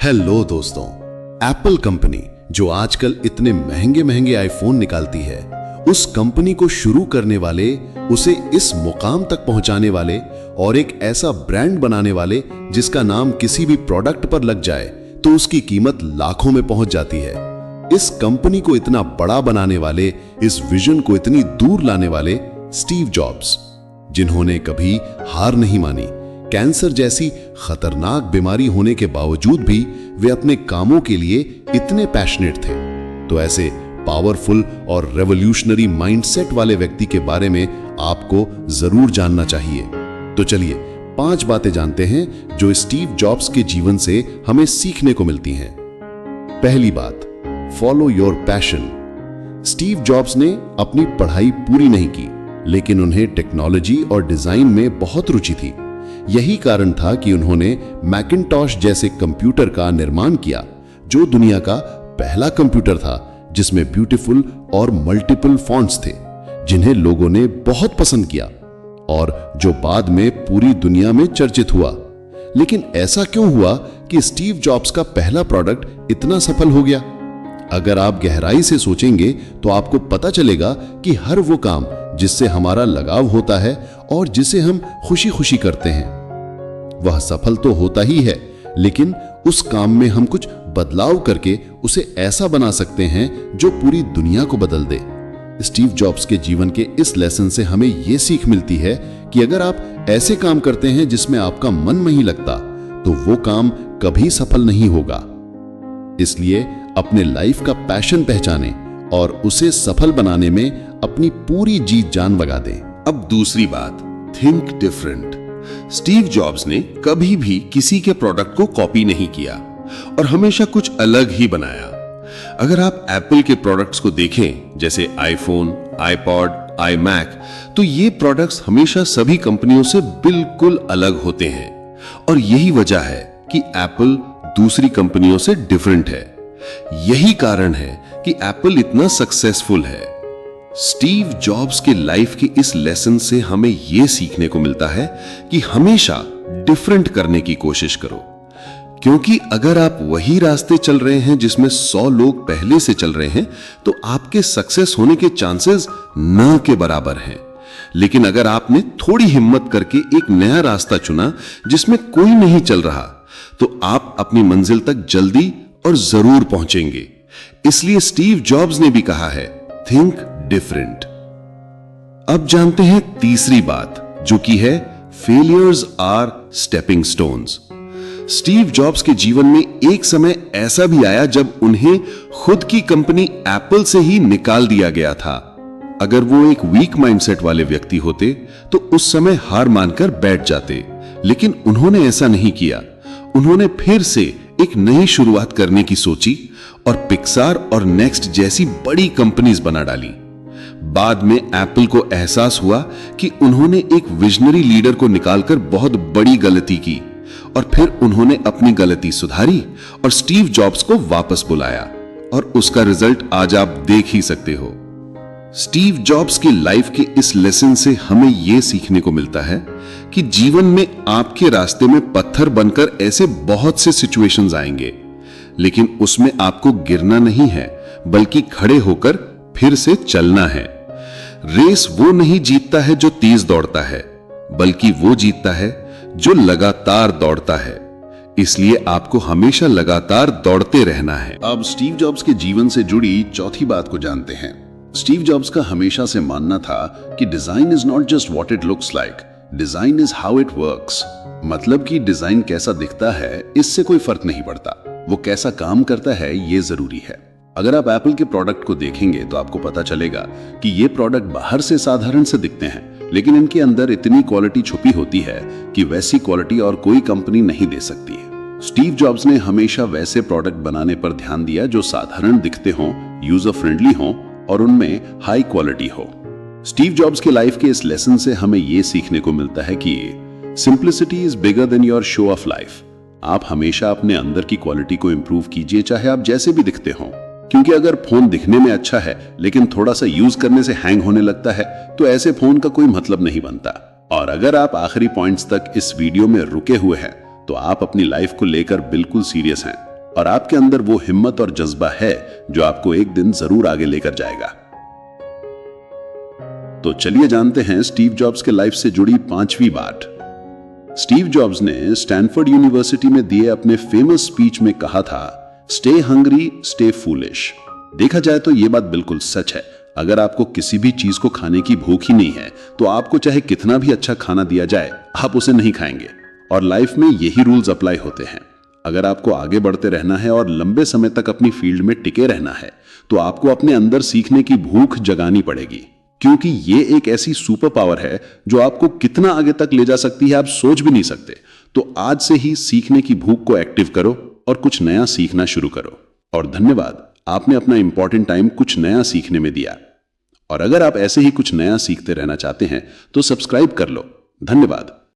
Hello दोस्तों, Apple company जो आजकल इतने महंगे महंगे आईफोन निकालती है, उस कंपनी को शुरू करने वाले, उसे इस मुकाम तक पहुंचाने वाले और एक ऐसा ब्रांड बनाने वाले जिसका नाम किसी भी प्रोडक्ट पर लग जाए तो उसकी कीमत लाखों में पहुंच जाती है। इस कंपनी को इतना बड़ा बनाने वाले, इस विजन को इतनी दूर लाने वाले स्टीव जॉब्स, जिन्होंने कभी हार नहीं मानी। कैंसर जैसी खतरनाक बीमारी होने के बावजूद भी वे अपने कामों के लिए इतने पैशनेट थे। तो ऐसे पावरफुल और रेवोल्यूशनरी माइंडसेट वाले व्यक्ति के बारे में आपको जरूर जानना चाहिए। तो चलिए 5 बातें जानते हैं जो स्टीव जॉब्स के जीवन से हमें सीखने को मिलती हैं। पहली बात, follow your passion. Steve jobs ने अपनी पढ़ाई पूरी नहीं की, लेकिन उन्हें टेक्नोलॉजी और डिजाइन में बहुत रुचि थी। यही कारण था कि उन्होंने मैकिन्टॉश जैसे कंप्यूटर का निर्माण किया, जो दुनिया का पहला कंप्यूटर था जिसमें ब्यूटीफुल और मल्टीपल फॉन्ट्स थे, जिन्हें लोगों ने बहुत पसंद किया और जो बाद में पूरी दुनिया में चर्चित हुआ। लेकिन ऐसा क्यों हुआ कि स्टीव जॉब्स का पहला प्रोडक्ट इतना सफल हो गया? अगर आप गहराई से सोचेंगे तो आपको पता चलेगा कि हर वो काम जिससे हमारा लगाव होता है और जिसे हम खुशी खुशी करते हैं, वह सफल तो होता ही है, लेकिन उस काम में हम कुछ बदलाव करके उसे ऐसा बना सकते हैं जो पूरी दुनिया को बदल दे। स्टीव जॉब्स के जीवन के इस लेसन से हमें यह सीख मिलती है कि अगर आप ऐसे काम करते हैं जिसमें आपका मन नहीं लगता, तो वो काम कभी सफल नहीं होगा। इसलिए अपने लाइफ का पैशन पहचानें और उसे सफल बनाने में अपनी पूरी जीत जान लगा दें। अब दूसरी बात, थिंक डिफरेंट। स्टीव जॉब्स ने कभी भी किसी के प्रोडक्ट को कॉपी नहीं किया और हमेशा कुछ अलग ही बनाया। अगर आप एप्पल के प्रोडक्ट्स को देखें, जैसे आईफोन, आईपॉड, आईमैक, तो ये प्रोडक्ट्स हमेशा सभी कंपनियों से बिल्कुल अलग होते हैं और यही वजह है कि एप्पल दूसरी कंपनियों से डिफरेंट है। यही कारण है कि एप्पल इतना सक्सेसफुल है। स्टीव जॉब्स के लाइफ के इस लेसन से हमें यह सीखने को मिलता है कि हमेशा डिफरेंट करने की कोशिश करो, क्योंकि अगर आप वही रास्ते चल रहे हैं जिसमें 100 लोग पहले से चल रहे हैं, तो आपके सक्सेस होने के चांसेस न के बराबर हैं। लेकिन अगर आपने थोड़ी हिम्मत करके एक नया रास्ता चुना जिसमें कोई नहीं चल रहा, तो आप अपनी मंजिल तक जल्दी और जरूर पहुंचेंगे। इसलिए स्टीव जॉब्स ने भी कहा है, थिंक डिफरेंट। अब जानते हैं तीसरी बात, जो कि है failures are stepping stones. Steve Jobs के जीवन में एक समय ऐसा भी आया जब उन्हें खुद की कंपनी एप्पल से ही निकाल दिया गया था। अगर वो एक वीक माइंडसेट वाले व्यक्ति होते तो उस समय हार मानकर बैठ जाते, लेकिन उन्होंने ऐसा नहीं किया। उन्होंने फिर से एक नई शुरुआत करने की सोची और पिक्सार और नेक्स्ट जैसी बड़ी कंपनीज बना डाली। बाद में एप्पल को एहसास हुआ कि उन्होंने एक विजनरी लीडर को निकालकर बहुत बड़ी गलती की और फिर उन्होंने अपनी गलती सुधारी और स्टीव जॉब्स को वापस बुलाया और उसका रिजल्ट आज आप देख ही सकते हो। स्टीव जॉब्स की लाइफ के इस लेसन से हमें यह सीखने को मिलता है कि जीवन में आपके रास्ते में पत्थर बनकर ऐसे बहुत से सिचुएशंस आएंगे, लेकिन उसमें आपको गिरना नहीं है, बल्कि खड़े होकर फिर से चलना है। रेस वो नहीं जीतता है जो तेज दौड़ता है, बल्कि वो जीतता है जो लगातार दौड़ता है। इसलिए आपको हमेशा लगातार दौड़ते रहना है। अब स्टीव जॉब्स के जीवन से जुड़ी चौथी बात को जानते हैं। स्टीव जॉब्स का हमेशा से मानना था कि design is not just what it looks like, design is how it works. मतलब कि डिजाइन कैसा दिखता है इससे कोई फर्क नहीं पड़ता, वो कैसा काम करता है ये जरूरी है। अगर आप एप्पल के प्रोडक्ट को देखेंगे तो आपको पता चलेगा कि ये प्रोडक्ट बाहर से साधारण से दिखते हैं, लेकिन इनके अंदर इतनी क्वालिटी छुपी होती है कि वैसी क्वालिटी और कोई कंपनी नहीं दे सकती है। स्टीव जॉब्स ने हमेशा वैसे प्रोडक्ट बनाने पर ध्यान दिया जो साधारण दिखते हों, यूजर फ्रेंडली हों और उनमें हाई क्वालिटी हो। स्टीव जॉब्स के लाइफ के इस लेसन से हमें यह सीखने को मिलता है कि simplicity is bigger than your show off life. आप हमेशा अपने अंदर की क्वालिटी को इंप्रूव कीजिए, चाहे आप जैसे भी दिखते हों। क्योंकि अगर फोन दिखने में अच्छा है लेकिन थोड़ा सा यूज करने से हैंग होने लगता है, तो ऐसे फोन का कोई मतलब नहीं बनता। और अगर आप आखिरी पॉइंट्स तक इस वीडियो में रुके हुए हैं, तो आप अपनी लाइफ को लेकर बिल्कुल सीरियस हैं। और आपके अंदर वो हिम्मत और जज्बा है जो आपको एक दिन जरूर आगे लेकर जाएगा। तो चलिए जानते हैं स्टीव जॉब्स के लाइफ से जुड़ी 5वीं बात। स्टीव जॉब्स ने स्टैनफोर्ड यूनिवर्सिटी में दिए अपने फेमस स्पीच में कहा था, स्टे हंग्री स्टे फूलिश। देखा जाए तो यह बात बिल्कुल सच है। अगर आपको किसी भी चीज को खाने की भूख ही नहीं है तो आपको चाहे कितना भी अच्छा खाना दिया जाए, आप उसे नहीं खाएंगे। और लाइफ में यही रूल्स अप्लाई होते हैं। अगर आपको आगे बढ़ते रहना है और लंबे समय तक अपनी फील्ड में टिके रहना है तो आपको अपने अंदर सीखने की भूख जगानी पड़ेगी, क्योंकि ये एक ऐसी सुपर पावर है जो आपको कितना आगे तक ले जा सकती है आप सोच भी नहीं सकते। तो आज से ही सीखने की भूख को एक्टिव करो और कुछ नया सीखना शुरू करो। और धन्यवाद, आपने अपना इंपॉर्टेंट टाइम कुछ नया सीखने में दिया। और अगर आप ऐसे ही कुछ नया सीखते रहना चाहते हैं तो सब्सक्राइब कर लो। धन्यवाद।